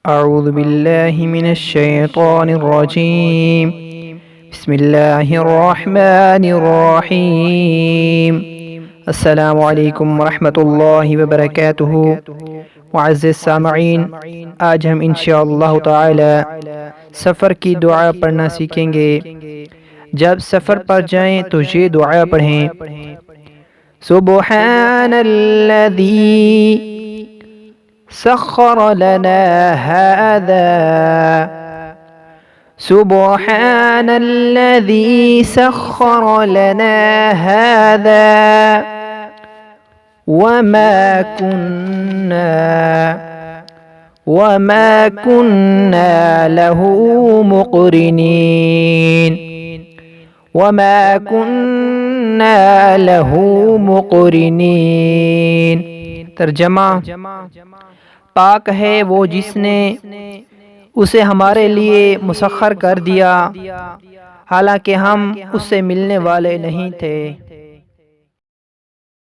अऊज़ु बिल्लाहि मिनश शैतानिर रजीम। बिस्मिल्लाहिर रहमानिर रहीम। अस्सलामु अलैकुम वरहमतुल्लाहि व बरकातुहू। मुअज़्ज़िज़ सामईन, आज हम इंशाअल्लाह ताला सफ़र की दुआ पढ़ना सीखेंगे। जब सफ़र पर जाएं तो ये दुआ पढ़ें। सुब्हानल्लज़ी सख्खर लना हाज़ा, सुब्हानल्लज़ी सख्खर लना हाज़ा वमा कुन्ना लहू मुक़रिनीन वमा कुन्ना लहू मुक़रिनीन। तर्जमा, पाक है वो जिसने उसे हमारे लिए मुसख्खर कर दिया, हालांकि हम उससे मिलने वाले नहीं थे।